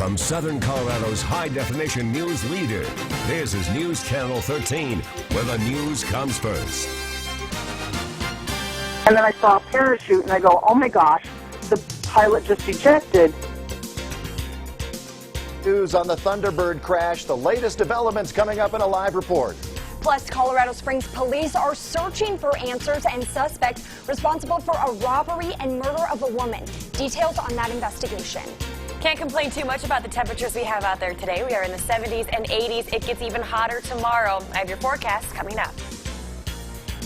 From Southern Colorado's high-definition news leader, this is News Channel 13, where the news comes first. And then I saw a parachute, and I go, oh my gosh, the pilot just ejected. News on the Thunderbird crash, the latest developments coming up in a live report. Plus, Colorado Springs police are searching for answers and suspects responsible for a robbery and murder of a woman. Details on that investigation. Can't complain too much about the temperatures we have out there today. We are in the 70s and 80s. It gets even hotter tomorrow. I have your forecast coming up.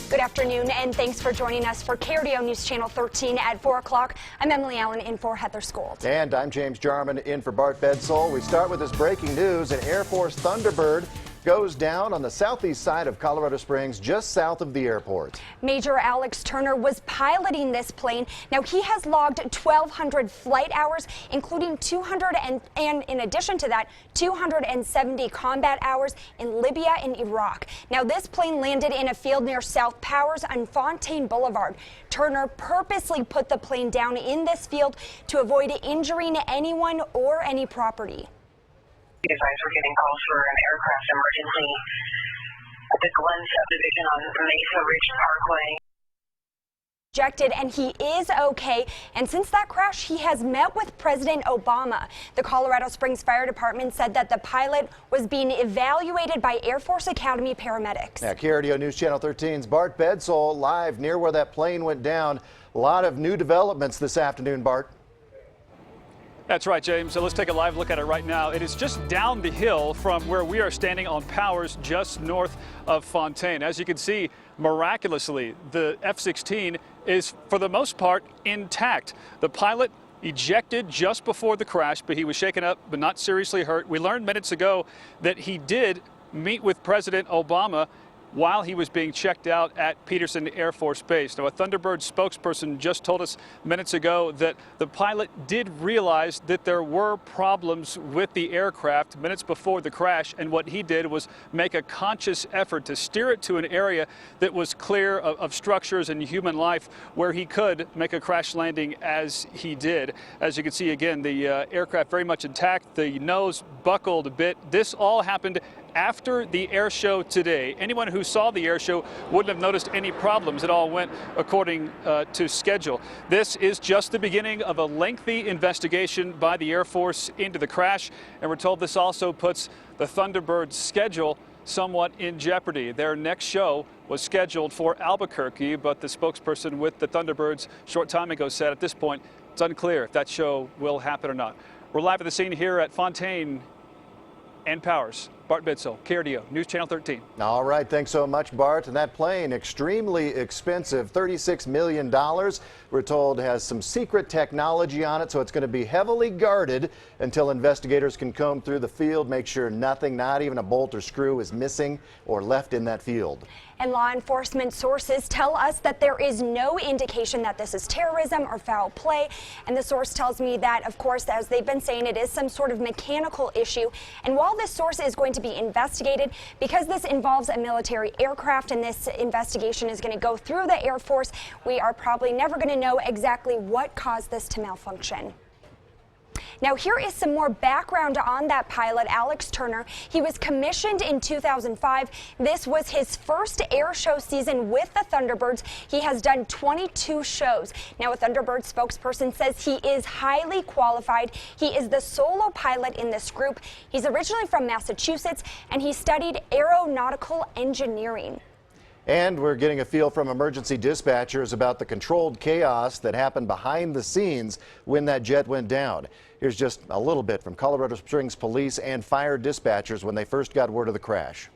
Good afternoon, and thanks for joining us for KRDO News Channel 13 at 4 o'clock. I'm Emily Allen in for Heather Skold. And I'm James Jarman in for Bart Bedsole. We start with this breaking news. An Air Force Thunderbird goes down on the southeast side of Colorado Springs, just south of the airport. Major Alex Turner was piloting this plane. Now, he has logged 1,200 flight hours, including 200 and in addition to that, 270 combat hours in Libya and Iraq. Now, this plane landed in a field near South Powers on Fontaine Boulevard. Turner purposely put the plane down in this field to avoid injuring anyone or any property. We're getting calls for an aircraft emergency at the Glen subdivision on Mesa Ridge Parkway. Ejected, and he is okay. And since that crash, he has met with President Obama. The Colorado Springs Fire Department said that the pilot was being evaluated by Air Force Academy paramedics. Now, KRDO News Channel 13's Bart Bedsole live near where that plane went down. A lot of new developments this afternoon, Bart. That's right, James. So let's take a live look at it right now. It is just down the hill from where we are standing on Powers, just north of Fontaine. As you can see, miraculously, the F-16 is, for the most part, intact. The pilot ejected just before the crash, but he was shaken up but not seriously hurt. We learned minutes ago that he did meet with President Obama while he was being checked out at Peterson Air Force Base. Now, a Thunderbird spokesperson just told us minutes ago that the pilot did realize that there were problems with the aircraft minutes before the crash, and what he did was make a conscious effort to steer it to an area that was clear of structures and human life where he could make a crash landing as he did. As you can see, again, the aircraft very much intact, the nose buckled a bit. This all happened after the air show today. Anyone who saw the air show wouldn't have noticed any problems. It all went according to schedule. This is just the beginning of a lengthy investigation by the Air Force into the crash, and we're told this also puts the Thunderbird's schedule somewhat in jeopardy. Their next show was scheduled for Albuquerque, but the spokesperson with the Thunderbirds short time ago said at this point it's unclear if that show will happen or not. We're live at the scene here at Fontaine and Powers. Bart Bedsole, KRDO News Channel 13. All right, thanks so much, Bart. And that plane, extremely expensive, $36 million. We're told has some secret technology on it, so it's going to be heavily guarded until investigators can comb through the field, make sure nothing, not even a bolt or screw, is missing or left in that field. And law enforcement sources tell us that there is no indication that this is terrorism or foul play. And the source tells me that, of course, as they've been saying, it is some sort of mechanical issue. And while this source is going to be investigated, because this involves a military aircraft and this investigation is going to go through the Air Force, we are probably never going to know exactly what caused this to malfunction. Now, here is some more background on that pilot, Alex Turner. He was commissioned in 2005. This was his first air show season with the Thunderbirds. He has done 22 shows. Now, a Thunderbird spokesperson says he is highly qualified. He is the solo pilot in this group. He's originally from Massachusetts, and he studied aeronautical engineering. And we're getting a feel from emergency dispatchers about the controlled chaos that happened behind the scenes when that jet went down. Here's just a little bit from Colorado Springs police and fire dispatchers when they first got word of the crash.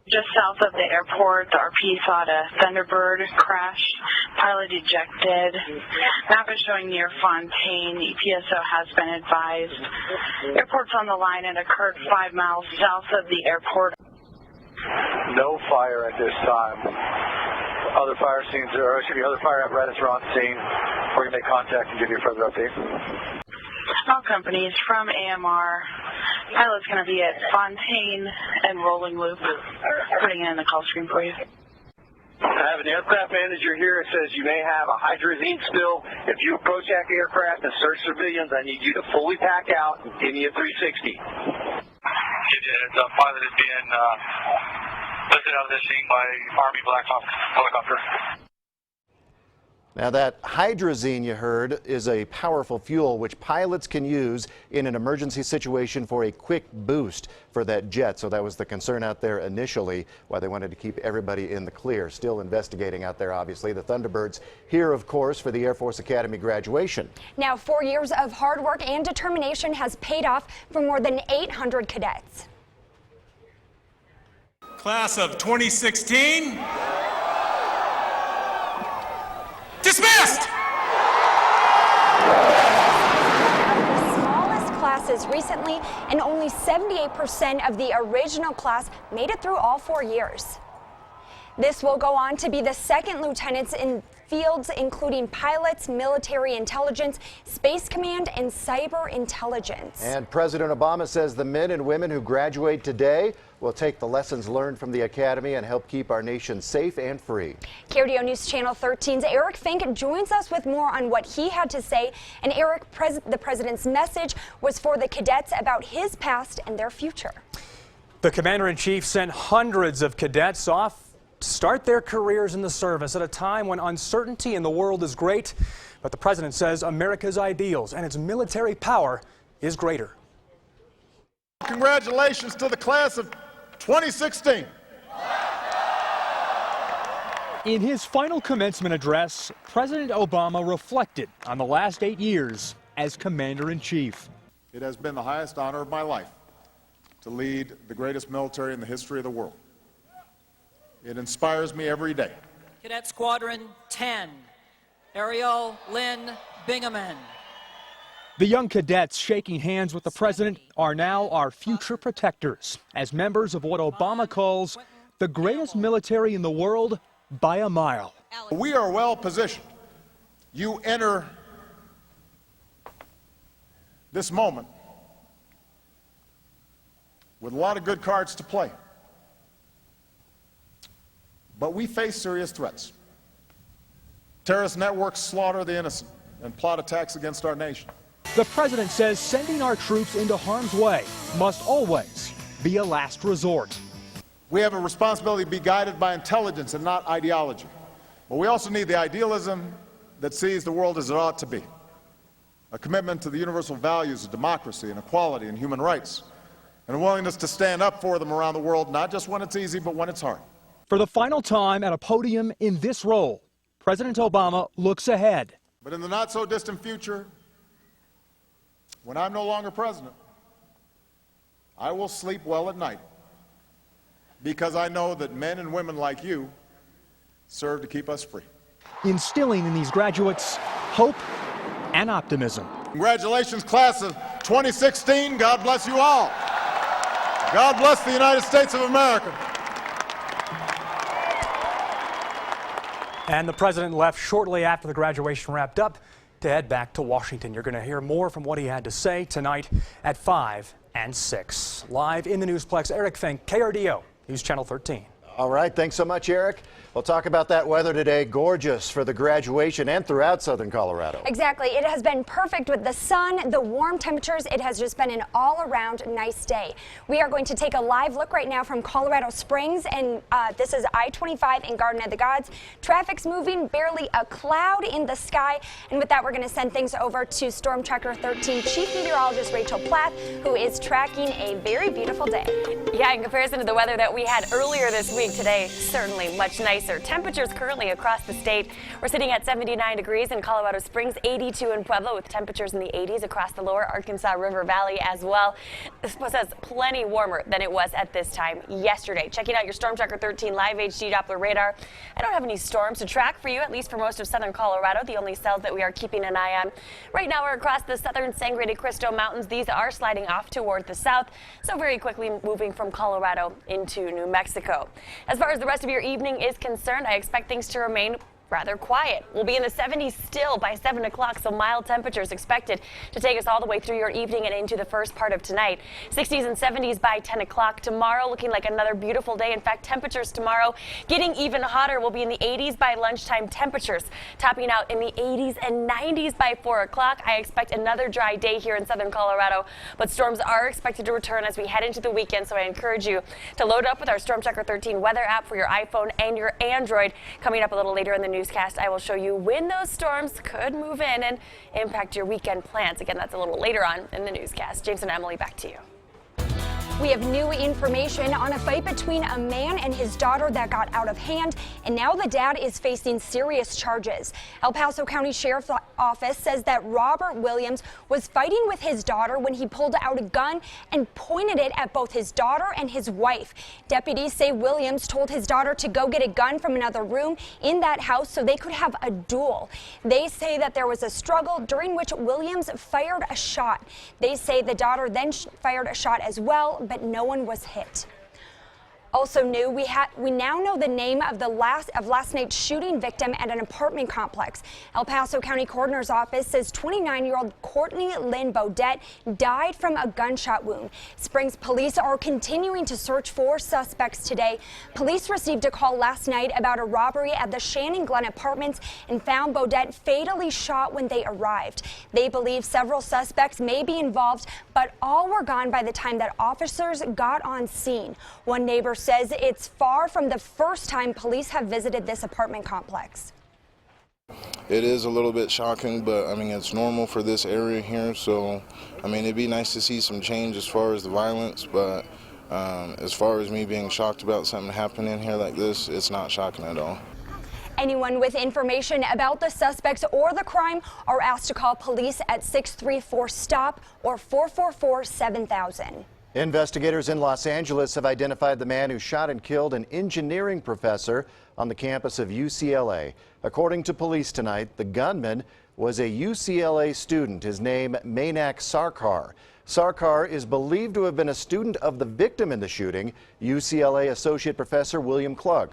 Just south of the airport, the RP saw a Thunderbird crash, pilot ejected. Map is showing near Fontaine. EPSO has been advised. Airport's on the line and occurred 5 miles south of the airport. No fire at this time. Other fire scenes other fire apparatus are on scene. We're going to make contact and give you a further update. All companies from AMR. Pilot's going to be at Fontaine and Rolling Loop. Putting it in the call screen for you. I have an aircraft manager here. It says you may have a hydrazine spill. If you approach that aircraft and search civilians, I need you to fully pack out and give me a 360. The pilot is being lifted out of this scene by Army Black Hawk helicopter. Now that hydrazine you heard is a powerful fuel which pilots can use in an emergency situation for a quick boost for that jet. So that was the concern out there initially, why they wanted to keep everybody in the clear. Still investigating out there, obviously. The Thunderbirds here, of course, for the Air Force Academy graduation. Now 4 years of hard work and determination has paid off for more than 800 cadets. Class of 2016. Dismissed! The smallest classes recently, and only 78% of the original class made it through all 4 years. This will go on to be the second lieutenants in fields including pilots, military intelligence, space command, and cyber intelligence. And President Obama says the men and women who graduate today will take the lessons learned from the Academy and help keep our nation safe and free. KRDO News Channel 13's Eric Fink joins us with more on what he had to say. And Eric, the president's message was for the cadets about his past and their future. The commander-in-chief sent hundreds of cadets off to start their careers in the service at a time when uncertainty in the world is great. But the president says America's ideals and its military power is greater. Congratulations to the class of 2016. In his final commencement address, President Obama reflected on the last 8 years as commander-in-chief. It has been the highest honor of my life to lead the greatest military in the history of the world. It inspires me every day. Cadet Squadron 10, Ariel Lynn Bingaman. The young cadets shaking hands with the president are now our future protectors as members of what Obama calls the greatest military in the world by a mile. We are well positioned. You enter this moment with a lot of good cards to play. But we face serious threats. Terrorist networks slaughter the innocent and plot attacks against our nation. The president says sending our troops into harm's way must always be a last resort. We have a responsibility to be guided by intelligence and not ideology. But we also need the idealism that sees the world as it ought to be. A commitment to the universal values of democracy and equality and human rights, and a willingness to stand up for them around the world, not just when it's easy, but when it's hard. For the final time at a podium in this role, President Obama looks ahead. But in the not-so-distant future, when I'm no longer president, I will sleep well at night because I know that men and women like you serve to keep us free. Instilling in these graduates hope and optimism. Congratulations, class of 2016. God bless you all. God bless the United States of America. And the president left shortly after the graduation wrapped up to head back to Washington. You're going to hear more from what he had to say tonight at 5 and 6. Live in the Newsplex, Eric Fink, KRDO News Channel 13. All right, thanks so much, Eric. We'll talk about that weather today. Gorgeous for the graduation and throughout southern Colorado. Exactly. It has been perfect with the sun, the warm temperatures. It has just been an all-around nice day. We are going to take a live look right now from Colorado Springs, and this is I-25 in Garden of the Gods. Traffic's moving, barely a cloud in the sky. And with that, we're going to send things over to Storm Tracker 13 Chief Meteorologist Rachel Plath, who is tracking a very beautiful day. Yeah, in comparison to the weather that we had earlier this week, today certainly much nicer. Temperatures currently across the state. We're sitting at 79 degrees in Colorado Springs, 82 in Pueblo, with temperatures in the 80s across the lower Arkansas River Valley as well. This says plenty warmer than it was at this time yesterday. Checking out your Storm Tracker 13 live HD Doppler radar. I don't have any storms to track for you, at least for most of southern Colorado. The only cells that we are keeping an eye on right now are across the southern Sangre de Cristo Mountains. These are sliding off toward the south, so very quickly moving from Colorado into New Mexico. As far as the rest of your evening is concerned, I expect things to remain rather quiet. We'll be in the 70s still by 7 o'clock, so mild temperatures expected to take us all the way through your evening and into the first part of tonight. 60s and 70s by 10 o'clock. Tomorrow looking like another beautiful day. In fact, temperatures tomorrow getting even hotter. We'll be in the 80s by lunchtime. Temperatures topping out in the 80s and 90s by 4 o'clock. I expect another dry day here in southern Colorado, but storms are expected to return as we head into the weekend, so I encourage you to load up with our Storm Tracker 13 weather app for your iPhone and your Android. Coming up a little later in the newscast, I will show you when those storms could move in and impact your weekend plans. Again, that's a little later on in the newscast. James and Emily, back to you. We have new information on a fight between a man and his daughter that got out of hand, and now the dad is facing serious charges. El Paso County Sheriff's Office says that Robert Williams was fighting with his daughter when he pulled out a gun and pointed it at both his daughter and his wife. Deputies say Williams told his daughter to go get a gun from another room in that house so they could have a duel. They say that there was a struggle during which Williams fired a shot. They say the daughter then fired a shot as well, but no one was hit. Also new, we now know the name of last night's shooting victim at an apartment complex. El Paso County Coroner's Office says 29-year-old Courtney Lynn Bodette died from a gunshot wound. Springs police are continuing to search for suspects today. Police received a call last night about a robbery at the Shannon Glen Apartments and found Bodette fatally shot when they arrived. They believe several suspects may be involved, but all were gone by the time that officers got on scene. One neighbor says it's far from the first time police have visited this apartment complex. It is a little bit shocking, but I mean, it's normal for this area here, so I mean, it'd be nice to see some change as far as the violence, but as far as me being shocked about something happening here like this, it's not shocking at all. Anyone with information about the suspects or the crime are asked to call police at 634-STOP or 444-7000. Investigators in Los Angeles have identified the man who shot and killed an engineering professor on the campus of UCLA. According to police tonight, the gunman was a UCLA student. His name, Mainak Sarkar. Sarkar is believed to have been a student of the victim in the shooting, UCLA Associate Professor William Klug.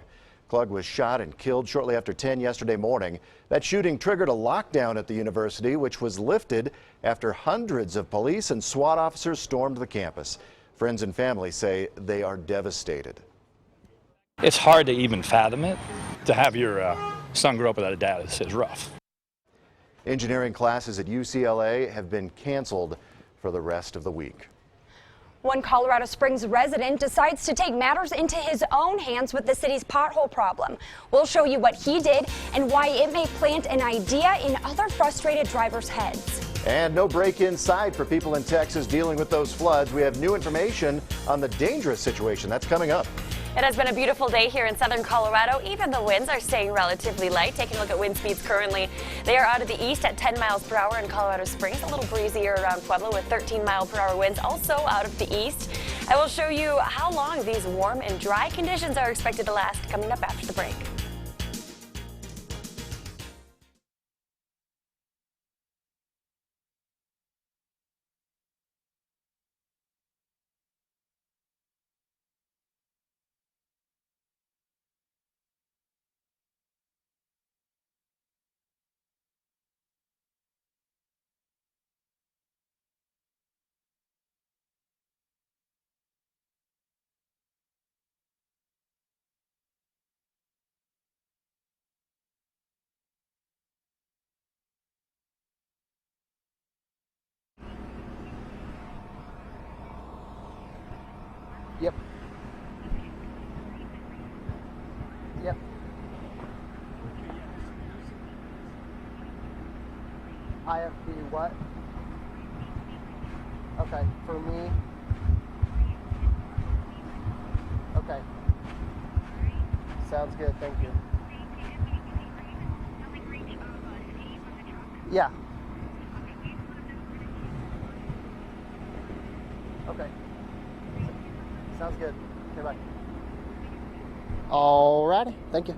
Klug was shot and killed shortly after 10 yesterday morning. That shooting triggered a lockdown at the university, which was lifted after hundreds of police and SWAT officers stormed the campus. Friends and family say they are devastated. It's hard to even fathom it. To have your son grow up without a dad is rough. Engineering classes at UCLA have been canceled for the rest of the week. One Colorado Springs resident decides to take matters into his own hands with the city's pothole problem. We'll show you what he did and why it may plant an idea in other frustrated drivers' heads. And no break inside for people in Texas dealing with those floods. We have new information on the dangerous situation. That's coming up. It has been a beautiful day here in southern Colorado. Even the winds are staying relatively light. Taking a look at wind speeds currently, they are out of the east at 10 miles per hour in Colorado Springs. A little breezier around Pueblo with 13-mile-per-hour winds also out of the east. I will show you how long these warm and dry conditions are expected to last coming up after the break. Yep. Yep. IFB what? Okay, for me. Okay. Sounds good, thank you. Yeah. Okay. Sounds good. Okay, bye. Alrighty, thank you.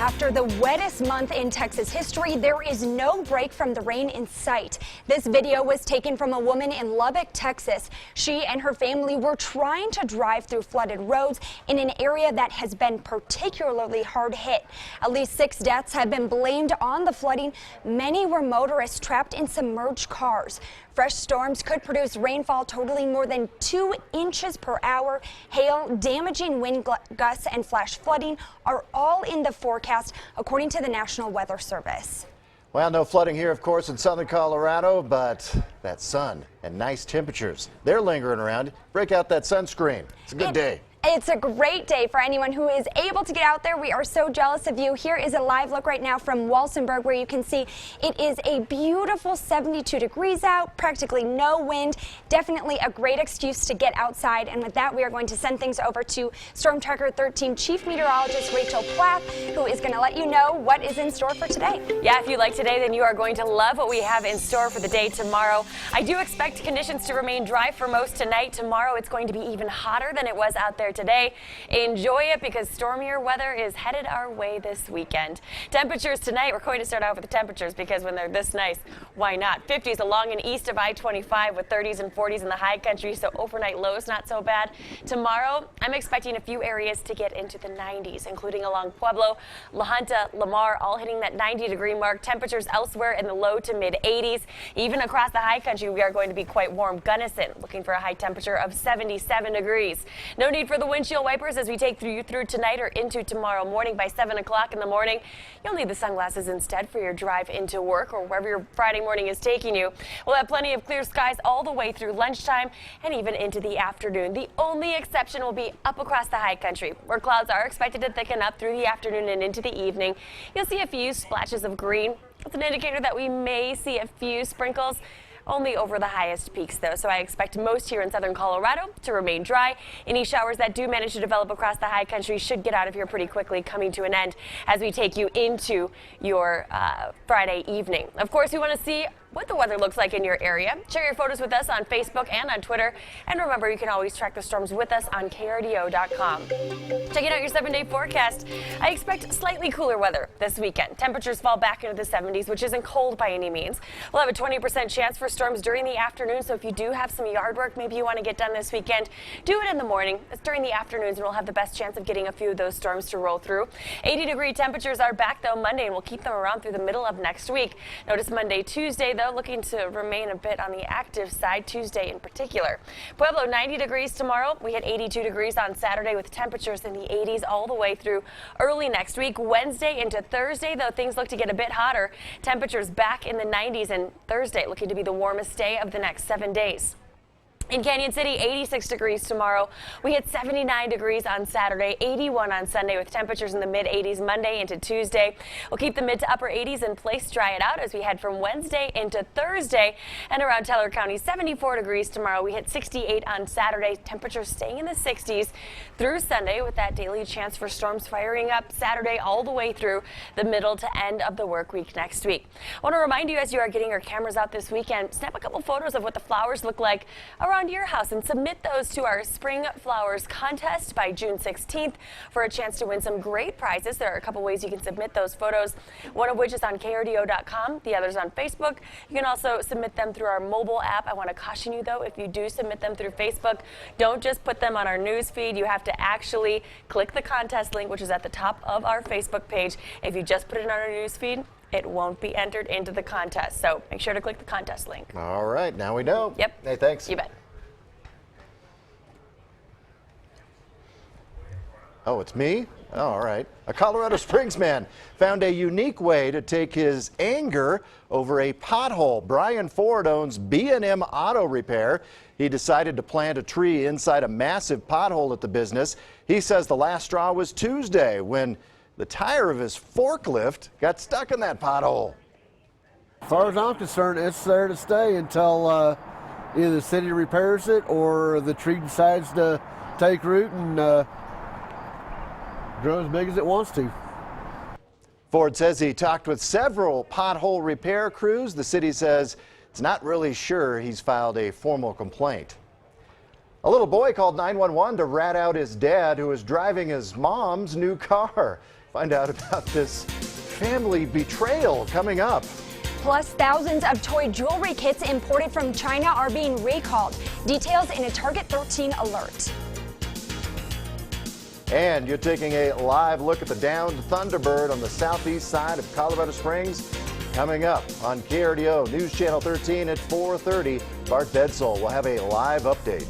After the wettest month in Texas history, there is no break from the rain in sight. This video was taken from a woman in Lubbock, Texas. She and her family were trying to drive through flooded roads in an area that has been particularly hard hit. At least 6 deaths have been blamed on the flooding. Many were motorists trapped in submerged cars. Fresh storms could produce rainfall totaling more than 2 inches per hour. Hail, damaging wind gusts, and flash flooding are all in the forecast, according to the National Weather Service. Well, no flooding here, of course, in southern Colorado, but that sun and nice temperatures, they're lingering around. Break out that sunscreen. It's a good day. It's a great day for anyone who is able to get out there. We are so jealous of you. Here is a live look right now from Walsenburg, where you can see it is a beautiful 72 degrees out, practically no wind. Definitely a great excuse to get outside. And with that, we are going to send things over to Storm Tracker 13 Chief Meteorologist Rachel Plath, who is going to let you know what is in store for today. Yeah, if you like today, then you are going to love what we have in store for the day tomorrow. I do expect conditions to remain dry for most tonight. Tomorrow, it's going to be even hotter than it was out there today. Enjoy it because stormier weather is headed our way this weekend. Temperatures tonight, we're going to start out with the temperatures because when they're this nice, why not? 50s along and east of I-25 with 30s and 40s in the high country, so overnight lows not so bad. Tomorrow, I'm expecting a few areas to get into the 90s, including along Pueblo, La Junta, Lamar, all hitting that 90-degree mark. Temperatures elsewhere in the low to mid 80s. Even across the high country, we are going to be quite warm. Gunnison looking for a high temperature of 77 degrees. No need for the windshield wipers as we take you through tonight or into tomorrow morning. By 7 o'clock in the morning, you'll need the sunglasses instead for your drive into work or wherever your Friday morning is taking you. We'll have plenty of clear skies all the way through lunchtime and even into the afternoon. The only exception will be up across the high country, where clouds are expected to thicken up through the afternoon and into the evening. You'll see a few splashes of green. It's an indicator that we may see a few sprinkles. Only over the highest peaks, though, so I expect most here in southern Colorado to remain dry. Any showers that do manage to develop across the high country should get out of here pretty quickly, coming to an end as we take you into your Friday evening. Of course, we want to see what the weather looks like in your area. Share your photos with us on Facebook and on Twitter. And remember, you can always track the storms with us on KRDO.com. Checking out your 7-day forecast, I expect slightly cooler weather this weekend. Temperatures fall back into the 70s, which isn't cold by any means. We'll have a 20% chance for storms during the afternoon, so if you do have some yard work maybe you want to get done this weekend, do it in the morning. It's during the afternoons, and we'll have the best chance of getting a few of those storms to roll through. 80-degree temperatures are back, though, Monday, and we'll keep them around through the middle of next week. Notice Monday, Tuesday, though, looking to remain a bit on the active side, Tuesday in particular. Pueblo, 90 degrees tomorrow. We hit 82 degrees on Saturday with temperatures in the 80s all the way through early next week. Wednesday into Thursday, though, things look to get a bit hotter. Temperatures back in the 90s, and Thursday looking to be the warmest day of the next 7 days. In Canyon City, 86 degrees tomorrow. We hit 79 degrees on Saturday, 81 on Sunday with temperatures in the mid-80s Monday into Tuesday. We'll keep the mid to upper 80s in place, dry it out as we head from Wednesday into Thursday. And around Teller County, 74 degrees tomorrow. We hit 68 on Saturday. Temperatures staying in the 60s through Sunday with that daily chance for storms firing up Saturday all the way through the middle to end of the work week next week. I want to remind you, as you are getting your cameras out this weekend, snap a couple photos of what the flowers look like around your house and submit those to our Spring Flowers contest by June 16th for a chance to win some great prizes. There are a couple ways you can submit those photos, one of which is on KRDO.com, the other's on Facebook. You can also submit them through our mobile app. I want to caution you, though, if you do submit them through Facebook, don't just put them on our news feed. You have to actually click the contest link, which is at the top of our Facebook page. If you just put it on our news feed, it won't be entered into the contest. So make sure to click the contest link. All right, now we know. Yep. Hey, thanks. You bet. Oh, it's me? Oh, all right. A Colorado Springs man found a unique way to take his anger over a pothole. Brian Ford owns B&M Auto Repair. He decided to plant a tree inside a massive pothole at the business. He says the last straw was Tuesday when the tire of his forklift got stuck in that pothole. As far as I'm concerned, it's there to stay until either the city repairs it or the tree decides to take root and grow as big as it wants to. Ford says he talked with several pothole repair crews. The city says it's not really sure he's filed a formal complaint. A little boy called 911 to rat out his dad who was driving his mom's new car. Find out about this family betrayal coming up. Plus, thousands of toy jewelry kits imported from China are being recalled. Details in a Target 13 alert. And you're taking a live look at the downed Thunderbird on the southeast side of Colorado Springs. Coming up on KRDO News Channel 13 at 4:30, Bart Bedsole will have a live update.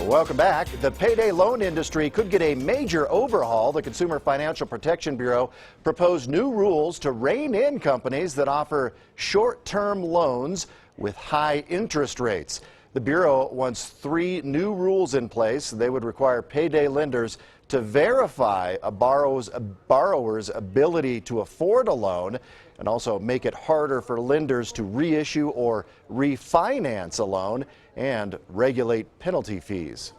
Welcome back. The payday loan industry could get a major overhaul. The Consumer Financial Protection Bureau proposed new rules to rein in companies that offer short-term loans with high interest rates. The Bureau wants 3 new rules in place. They would require payday lenders to verify a borrower's ability to afford a loan and also make it harder for lenders to reissue or refinance a loan and regulate penalty fees.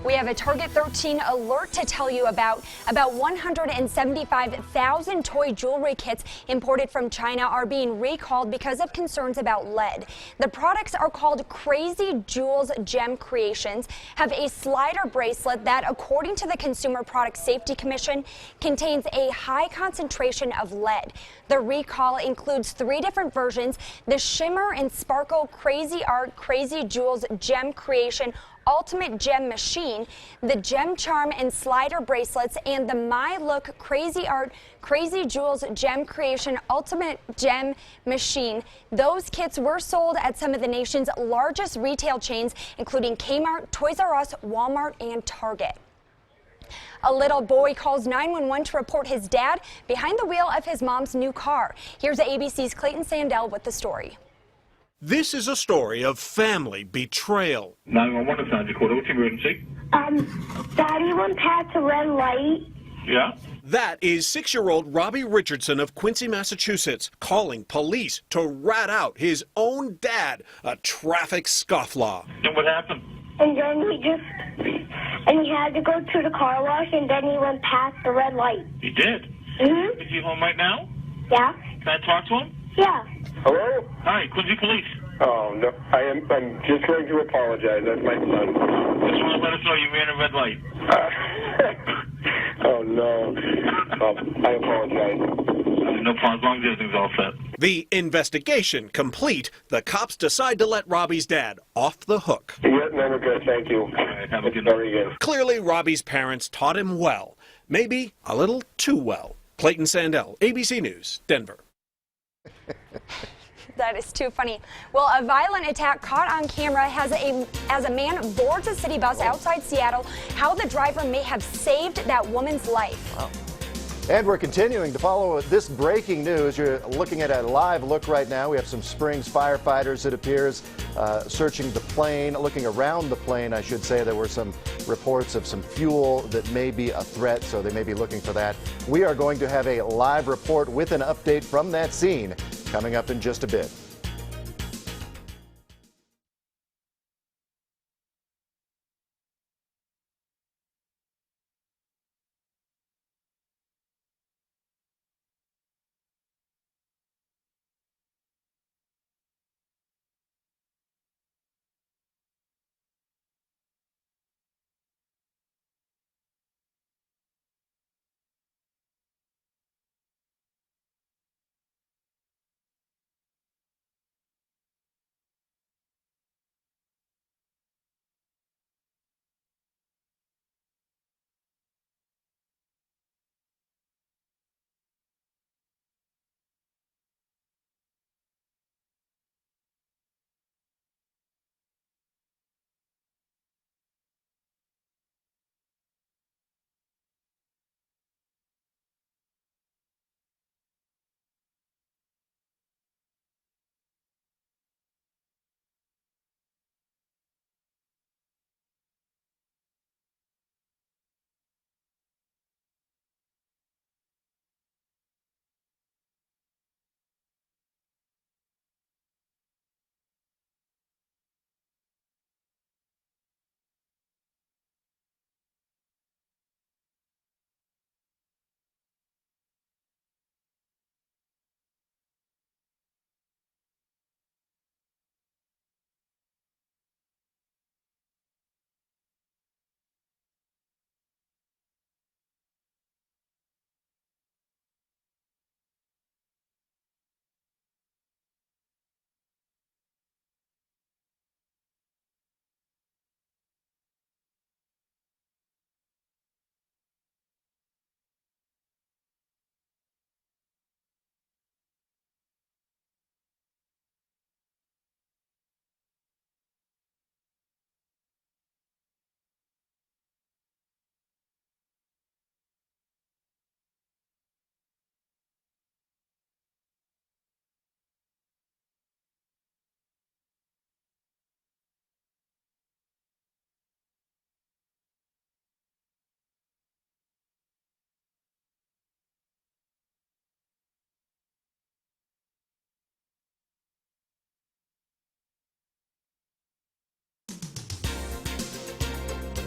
We have a Target 13 alert to tell you about 175,000 toy jewelry kits imported from China are being recalled because of concerns about lead. The products are called Crazy Jewels Gem Creations, have a slider bracelet that, according to the Consumer Product Safety Commission, contains a high concentration of lead. The recall includes 3 different versions: the Shimmer and Sparkle Crazy Art Crazy Jewels Gem Creation Ultimate Gem Machine, the Gem Charm and Slider bracelets, and the My Look Crazy Art Crazy Jewels Gem Creation Ultimate Gem Machine. Those kits were sold at some of the nation's largest retail chains, including Kmart, Toys R Us, Walmart, and Target. A little boy calls 911 to report his dad behind the wheel of his mom's new car. Here's ABC's Clayton Sandell with the story. This is a story of family betrayal. 911 is not your what's your emergency? Daddy went past a red light. Yeah? That is 6-year-old Robbie Richardson of Quincy, Massachusetts, calling police to rat out his own dad, a traffic scofflaw. And what happened? And then he had to go to the car wash, and then he went past the red light. He did? Mm-hmm. Is he home right now? Yeah. Can I talk to him? Yeah. Hello? Hi, Quincy Police. Oh, no, I'm just going to apologize. That's my son. Just want to let us know you ran a red light. Oh, no. I apologize. No problem, as long as everything's all set. The investigation complete, the cops decide to let Robbie's dad off the hook. Yeah, never good. Thank you. All right, have a good Very good. Clearly, Robbie's parents taught him well, maybe a little too well. Clayton Sandell, ABC News, Denver. That is too funny. Well, a violent attack caught on camera as a man boards a city bus outside Seattle. How the driver may have saved that woman's life. Wow. And we're continuing to follow this breaking news. You're looking at a live look right now. We have some Springs firefighters, it appears, searching the plane, looking around the plane, I should say. There were some reports of some fuel that may be a threat, so they may be looking for that. We are going to have a live report with an update from that scene coming up in just a bit.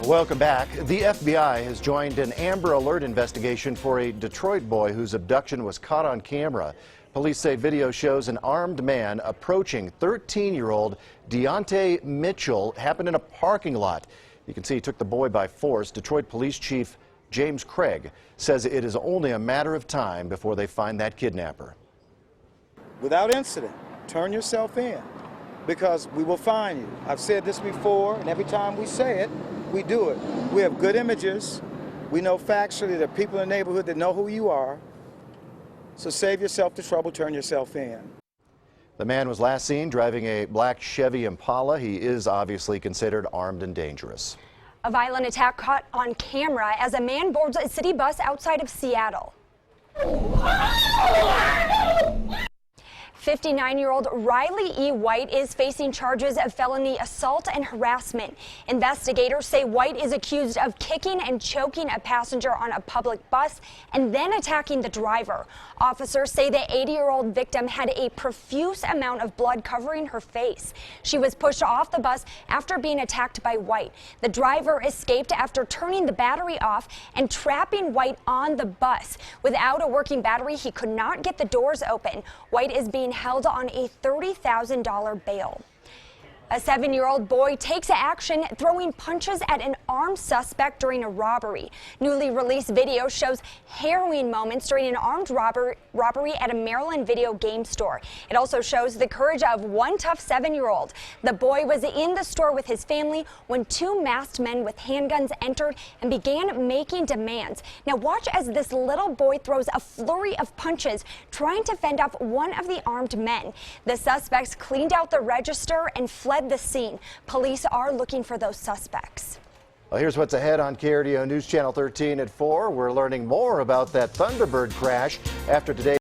Welcome back. The FBI has joined an Amber Alert investigation for a Detroit boy whose abduction was caught on camera. Police say video shows an armed man approaching 13-year-old Deontay Mitchell. Happened in a parking lot. You can see he took the boy by force. Detroit Police Chief James Craig says it is only a matter of time before they find that kidnapper. Without incident, turn yourself in, because we will find you. I've said this before, and every time we say it, we do it. We have good images. We know factually there are people in the neighborhood that know who you are. So save yourself the trouble, turn yourself in. The man was last seen driving a black Chevy Impala. He is obviously considered armed and dangerous. A violent attack caught on camera as a man boards a city bus outside of Seattle. 59-year-old Riley E. White is facing charges of felony assault and harassment. Investigators say White is accused of kicking and choking a passenger on a public bus and then attacking the driver. Officers say the 80-year-old victim had a profuse amount of blood covering her face. She was pushed off the bus after being attacked by White. The driver escaped after turning the battery off and trapping White on the bus. Without a working battery, he could not get the doors open. White is being held on a $30,000 bail. A 7-year-old boy takes action, throwing punches at an armed suspect during a robbery. Newly released video shows harrowing moments during an armed robbery at a Maryland video game store. It also shows the courage of one tough 7-year-old. The boy was in the store with his family when two masked men with handguns entered and began making demands. Now watch as this little boy throws a flurry of punches, trying to fend off one of the armed men. The suspects cleaned out the register and fled the scene. Police are looking for those suspects. Well, here's what's ahead on KRDO News Channel 13 at 4. We're learning more about that Thunderbird crash after today.